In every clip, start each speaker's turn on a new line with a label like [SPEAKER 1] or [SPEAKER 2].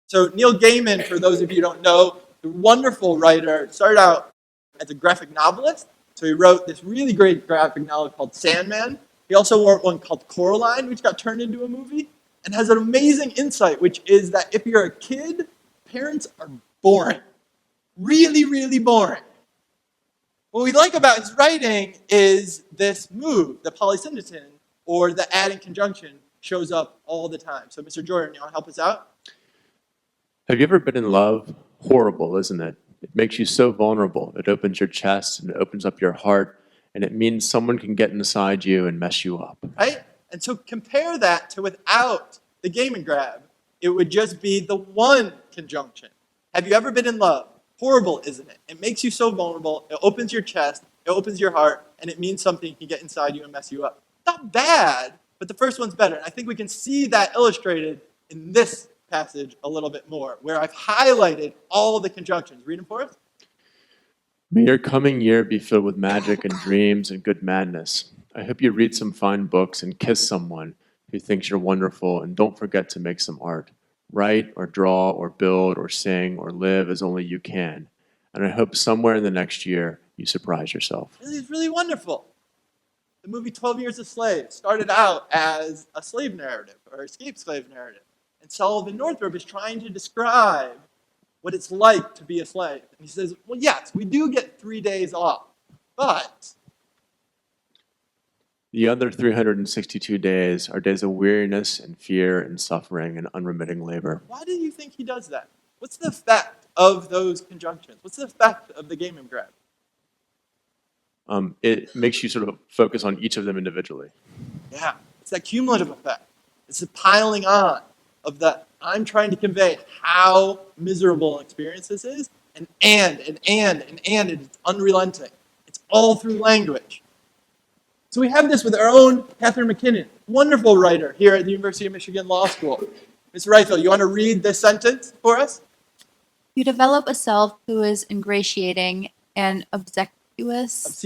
[SPEAKER 1] So Neil Gaiman, for those of you who don't know, the wonderful writer, started out as a graphic novelist. So he wrote this really great graphic novel called Sandman. He also wrote one called Coraline, which got turned into a movie, and has an amazing insight, which is that if you're a kid, parents are boring. Really, really boring. What we like about his writing is this move, the polysyndeton, or the adding conjunction, shows up all the time. So Mr. Jordan, you want to help us out?
[SPEAKER 2] Have you ever been in love? Horrible, isn't it? It makes you so vulnerable. It opens your chest and it opens up your heart, and it means someone can get inside you and mess you up.
[SPEAKER 1] Right? And so compare that to without the Gaiman grab. It would just be the one conjunction. Have you ever been in love? Horrible, isn't it? It makes you so vulnerable. It opens your chest. It opens your heart. And it means something can get inside you and mess you up. Not bad, but the first one's better. And I think we can see that illustrated in this passage a little bit more, where I've highlighted all the conjunctions. Read them for us.
[SPEAKER 2] May your coming year be filled with magic and dreams and good madness. I hope you read some fine books and kiss someone who thinks you're wonderful, and don't forget to make some art. Write or draw or build or sing or live as only you can. And I hope somewhere in the next year you surprise yourself.
[SPEAKER 1] It's really wonderful. The movie 12 Years a Slave started out as a slave narrative, or escaped slave narrative. And Sullivan Northrup is trying to describe what it's like to be a slave. And he says, well, yes, we do get 3 days off, but
[SPEAKER 2] The other 362 days are days of weariness and fear and suffering and unremitting labor.
[SPEAKER 1] why do you think he does that? What's the effect of those conjunctions? What's the effect of the Gaiman grab?
[SPEAKER 2] It makes you sort of focus on each of them individually.
[SPEAKER 1] Yeah, it's that cumulative effect. It's the piling on of the, I'm trying to convey how miserable an experience this is, and it's unrelenting. It's all through language. So we have this with our own Catherine McKinnon, wonderful writer here at the University of Michigan Law School. Ms. Reifel, you want to read this sentence for us?
[SPEAKER 3] You develop a self who is ingratiating and obsequious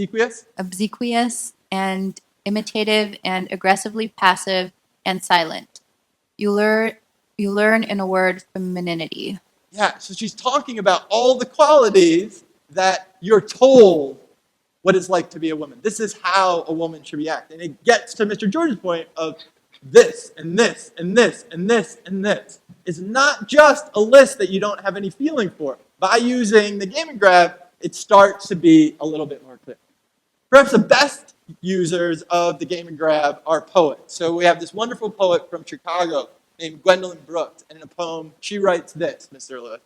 [SPEAKER 3] and imitative and aggressively passive and silent. You learn, in a word, femininity.
[SPEAKER 1] Yeah, so she's talking about all the qualities that you're told what it's like to be a woman. This is how a woman should react. And it gets to Mr. Jordan's point of this and this and this and this and this. It's not just a list that you don't have any feeling for. By using the Gaiman grab, it starts to be a little bit more clear. Perhaps the best users of the Gaiman grab are poets. So we have this wonderful poet from Chicago named Gwendolyn Brooks, and in a poem, she writes this, Mr. Lewis.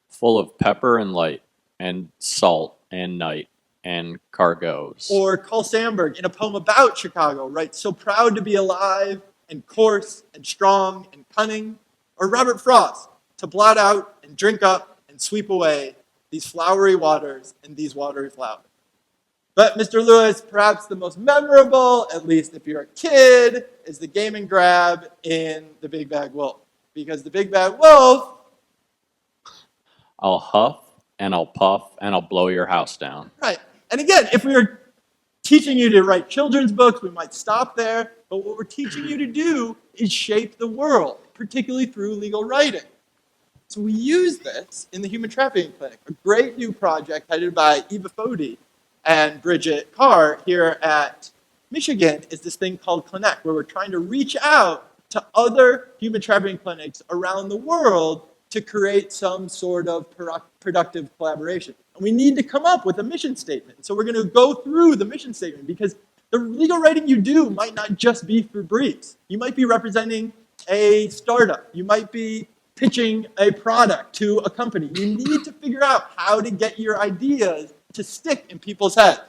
[SPEAKER 4] Full of pepper and light, and salt and night, and cargoes.
[SPEAKER 1] Or Carl Sandburg, in a poem about Chicago, writes, so proud to be alive, and coarse, and strong, and cunning. Or Robert Frost, to blot out, and drink up, and sweep away these flowery waters and these watery flowers. But Mr. Lewis, perhaps the most memorable, at least if you're a kid, is the Gaiman grab in The Big Bad Wolf. Because The Big Bad Wolf...
[SPEAKER 4] I'll huff, and I'll puff, and I'll blow your house down.
[SPEAKER 1] Right. And again, if we were teaching you to write children's books, we might stop there. But what we're teaching you to do is shape the world, particularly through legal writing. So we use this in the Human Trafficking Clinic, a great new project headed by Eva Fody and Bridget Carr here at Michigan is this thing called Connect, where we're trying to reach out to other human trafficking clinics around the world to create some sort of productive collaboration. And we need to come up with a mission statement. So we're going to go through the mission statement because the legal writing you do might not just be for briefs. You might be representing a startup. You might be pitching a product to a company. You need to figure out how to get your ideas to stick in people's heads.